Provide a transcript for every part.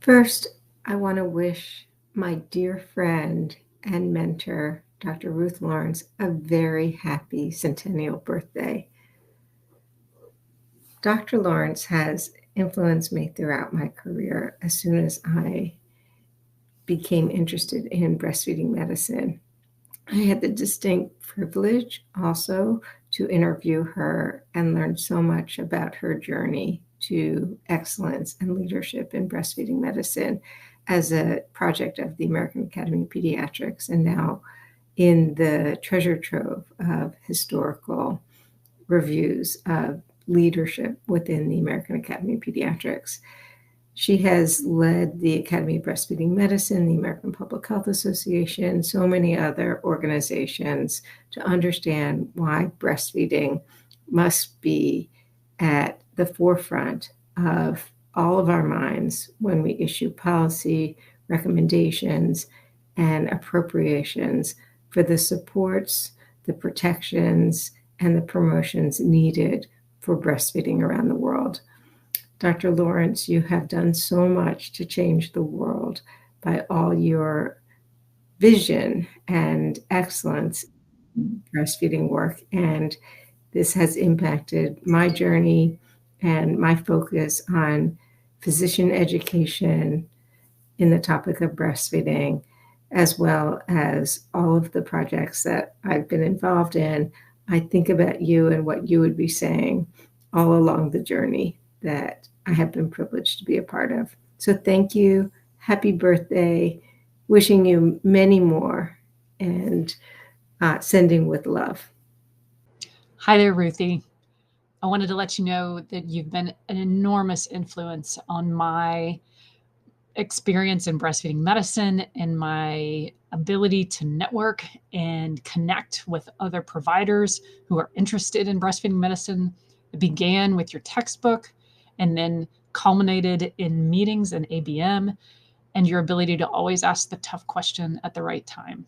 First, I want to wish my dear friend and mentor, Dr. Ruth Lawrence, a very happy centennial birthday. Dr. Lawrence has influenced me throughout my career as soon as I became interested in breastfeeding medicine. I had the distinct privilege also to interview her and learn so much about her journey to excellence and leadership in breastfeeding medicine as a project of the American Academy of Pediatrics, and now in the treasure trove of historical reviews of leadership within the American Academy of Pediatrics. She has led the Academy of Breastfeeding Medicine, the American Public Health Association, so many other organizations to understand why breastfeeding must be at the forefront of all of our minds when we issue policy, recommendations, and appropriations for the supports, the protections, and the promotions needed for breastfeeding around the world. Dr. Lawrence, you have done so much to change the world by all your vision and excellence in breastfeeding work. And this has impacted my journey and my focus on physician education in the topic of breastfeeding, as well as all of the projects that I've been involved in. I think about you and what you would be saying all along the journey that I have been privileged to be a part of. So thank you. Happy birthday. Wishing you many more, and sending with love. Hi there, Ruthie. I wanted to let you know that you've been an enormous influence on my experience in breastfeeding medicine and my ability to network and connect with other providers who are interested in breastfeeding medicine. It began with your textbook and then culminated in meetings and ABM, and your ability to always ask the tough question at the right time.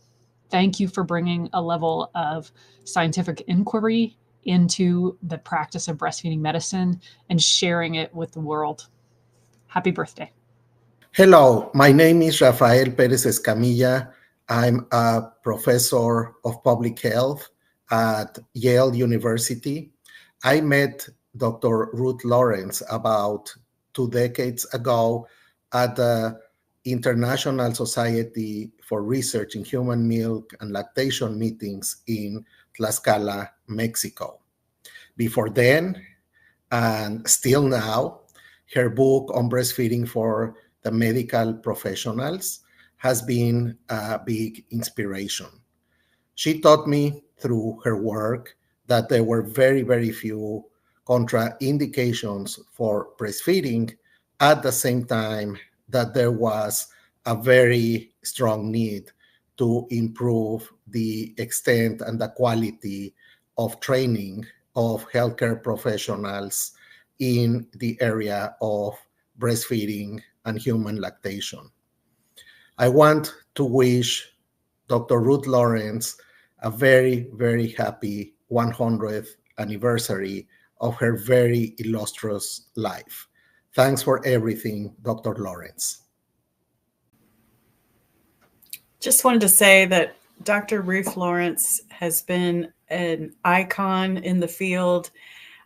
Thank you for bringing a level of scientific inquiry into the practice of breastfeeding medicine and sharing it with the world. Happy birthday. Hello, my name is Rafael Perez Escamilla. I'm a professor of public health at Yale University. I met Dr. Ruth Lawrence about 2 decades ago at the International Society for Research in Human Milk and Lactation meetings in Tlaxcala, Mexico. Before then, and still now, her book on breastfeeding for the medical professionals has been a big inspiration. She taught me through her work that there were very, very few contraindications for breastfeeding, at the same time that there was a very strong need to improve the extent and the quality of training of healthcare professionals in the area of breastfeeding and human lactation. I want to wish Dr. Ruth Lawrence a very, very happy 100th anniversary of her very illustrious life. Thanks for everything, Dr. Lawrence. Just wanted to say that Dr. Ruth Lawrence has been an icon in the field,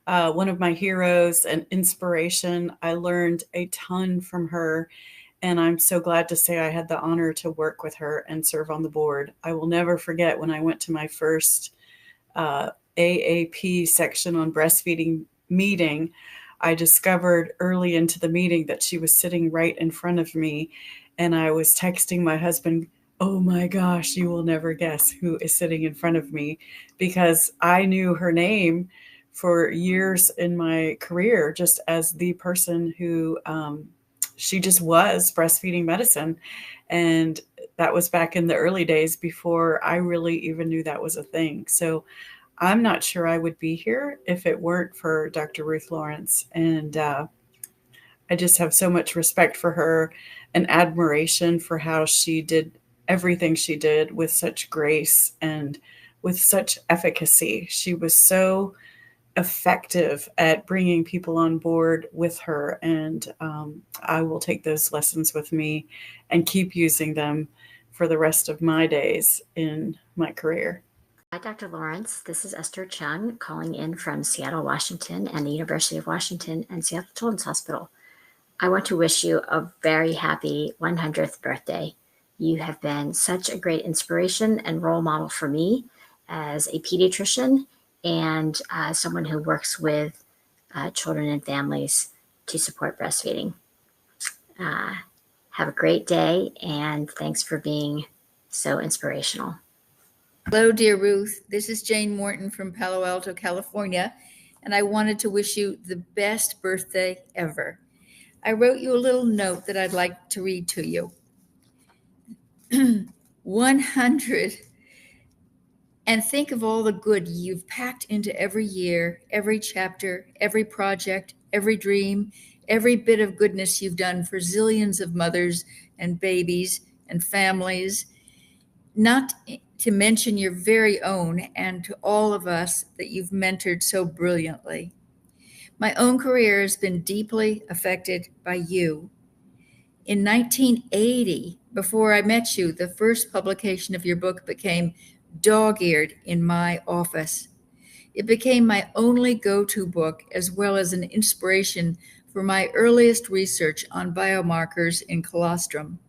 one of my heroes and inspiration. I learned a ton from her, and I'm so glad to say I had the honor to work with her and serve on the board. I will never forget when I went to my first AAP section on breastfeeding meeting. I discovered early into the meeting that she was sitting right in front of me, and I was texting my husband, "Oh my gosh, you will never guess who is sitting in front of me," because I knew her name for years in my career just as the person who she just was breastfeeding medicine. And that was back in the early days before I really even knew that was a thing. So I'm not sure I would be here if it weren't for Dr. Ruth Lawrence. And I just have so much respect for her and admiration for how she did everything she did with such grace and with such efficacy. She was so effective at bringing people on board with her. And I will take those lessons with me and keep using them for the rest of my days in my career. Hi, Dr. Lawrence. This is Esther Chung calling in from Seattle, Washington, and the University of Washington and Seattle Children's Hospital. I want to wish you a very happy 100th birthday. You have been such a great inspiration and role model for me as a pediatrician and someone who works with children and families to support breastfeeding. Have a great day, and thanks for being so inspirational. Hello, dear Ruth. This is Jane Morton from Palo Alto, California, and I wanted to wish you the best birthday ever. I wrote you a little note that I'd like to read to you. 100. And think of all the good you've packed into every year, every chapter, every project, every dream, every bit of goodness you've done for zillions of mothers and babies and families, not to mention your very own, and to all of us that you've mentored so brilliantly. My own career has been deeply affected by you. In 1980, before I met you, the first publication of your book became dog-eared in my office. It became my only go-to book, as well as an inspiration for my earliest research on biomarkers in colostrum.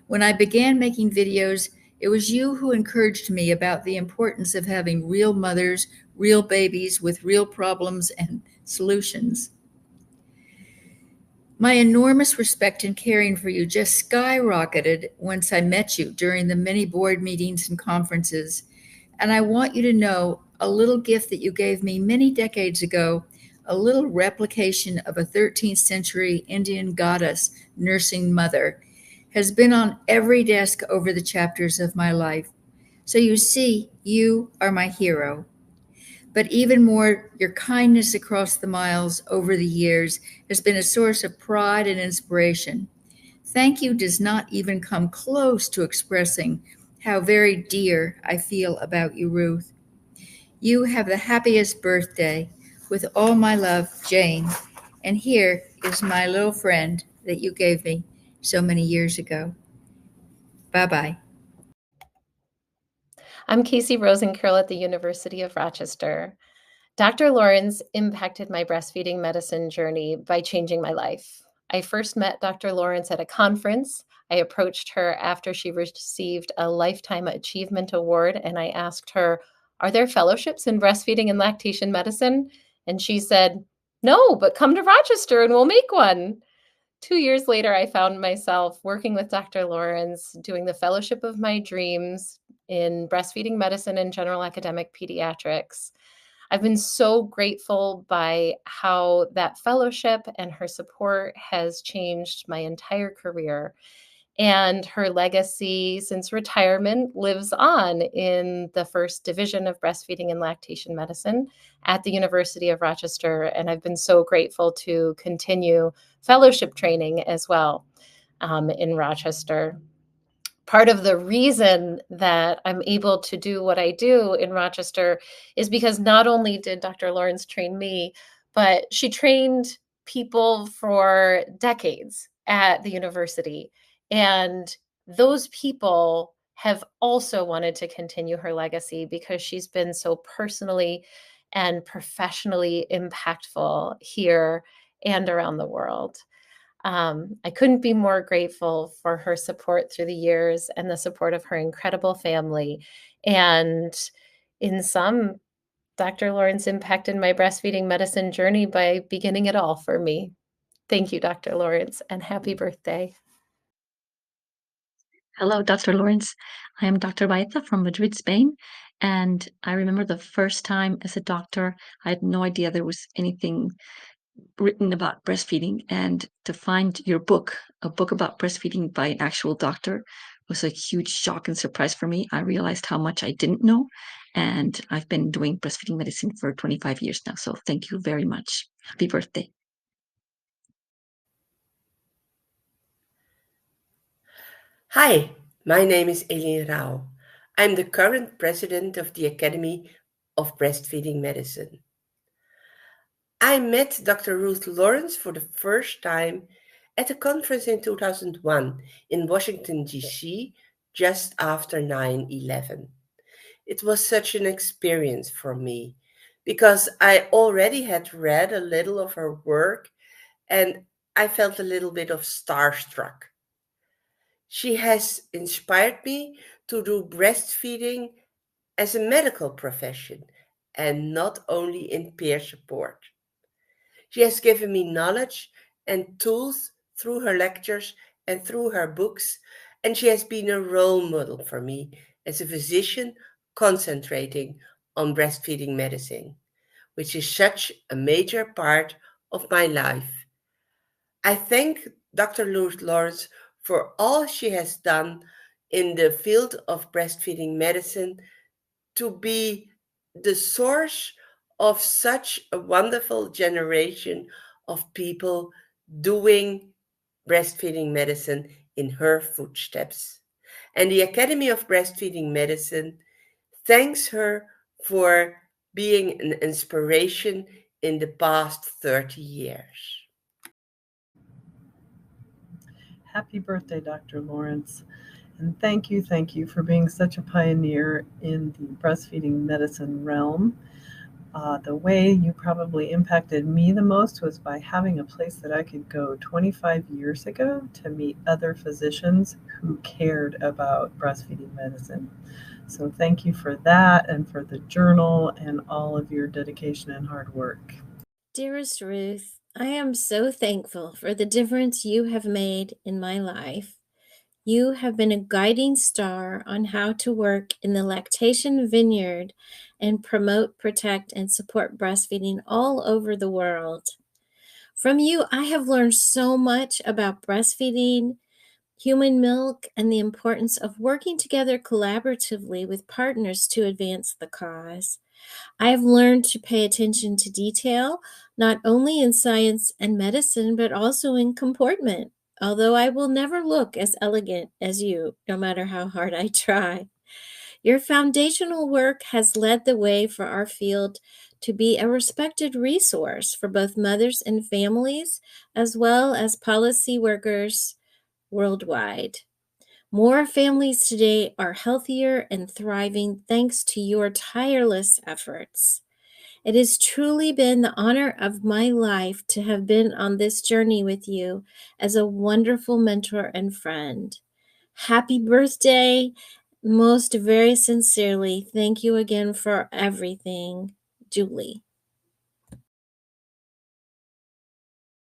When I began making videos, it was you who encouraged me about the importance of having real mothers, real babies with real problems and solutions. My enormous respect and caring for you just skyrocketed once I met you during the many board meetings and conferences. And I want you to know a little gift that you gave me many decades ago, a little replication of a 13th century Indian goddess nursing mother, has been on every desk over the chapters of my life. So you see, you are my hero. But even more, your kindness across the miles over the years has been a source of pride and inspiration. Thank you does not even come close to expressing how very dear I feel about you, Ruth. You have the happiest birthday. With all my love, Jane. And here is my little friend that you gave me so many years ago. Bye-bye. I'm Casey Rosenkirl at the University of Rochester. Dr. Lawrence impacted my breastfeeding medicine journey by changing my life. I first met Dr. Lawrence at a conference. I approached her after she received a Lifetime Achievement Award, and I asked her, "Are there fellowships in breastfeeding and lactation medicine?" And she said, "No, but come to Rochester and we'll make one." 2 years later, I found myself working with Dr. Lawrence, doing the fellowship of my dreams in breastfeeding medicine and general academic pediatrics. I've been so grateful by how that fellowship and her support has changed my entire career. And her legacy since retirement lives on in the first division of breastfeeding and lactation medicine at the University of Rochester. And I've been so grateful to continue fellowship training as well in Rochester. Part of the reason that I'm able to do what I do in Rochester is because not only did Dr. Lawrence train me, but she trained people for decades at the university. And those people have also wanted to continue her legacy because she's been so personally and professionally impactful here and around the world. I couldn't be more grateful for her support through the years and the support of her incredible family. And in sum, Dr. Lawrence impacted my breastfeeding medicine journey by beginning it all for me. Thank you, Dr. Lawrence, and happy birthday. Hello, Dr. Lawrence. I am Dr. Baeta from Madrid, Spain. And I remember the first time as a doctor, I had no idea there was anything written about breastfeeding, and to find your book, a book about breastfeeding by an actual doctor, was a huge shock and surprise for me. I realized how much I didn't know, and I've been doing breastfeeding medicine for 25 years now. So thank you very much. Happy birthday. Hi, my name is Eileen Rao. I'm the current president of the Academy of Breastfeeding Medicine. I met Dr. Ruth Lawrence for the first time at a conference in 2001 in Washington, D.C., just after 9/11. It was such an experience for me because I already had read a little of her work and I felt a little bit of starstruck. She has inspired me to do breastfeeding as a medical profession and not only in peer support. She has given me knowledge and tools through her lectures and through her books, and she has been a role model for me as a physician concentrating on breastfeeding medicine, which is such a major part of my life. I thank Dr. Ruth Lawrence for all she has done in the field of breastfeeding medicine to be the source of such a wonderful generation of people doing breastfeeding medicine in her footsteps. And the Academy of Breastfeeding Medicine thanks her for being an inspiration in the past 30 years. Happy birthday, Dr. Lawrence. And thank you for being such a pioneer in the breastfeeding medicine realm. The way you probably impacted me the most was by having a place that I could go 25 years ago to meet other physicians who cared about breastfeeding medicine. So thank you for that and for the journal and all of your dedication and hard work. Dearest Ruth, I am so thankful for the difference you have made in my life. You have been a guiding star on how to work in the lactation vineyard and promote, protect, and support breastfeeding all over the world. From you, I have learned so much about breastfeeding, human milk, and the importance of working together collaboratively with partners to advance the cause. I have learned to pay attention to detail, not only in science and medicine, but also in comportment, although I will never look as elegant as you, no matter how hard I try. Your foundational work has led the way for our field to be a respected resource for both mothers and families, as well as policy workers worldwide. More families today are healthier and thriving thanks to your tireless efforts. It has truly been the honor of my life to have been on this journey with you as a wonderful mentor and friend. Happy birthday! Most very sincerely, thank you again for everything, Julie.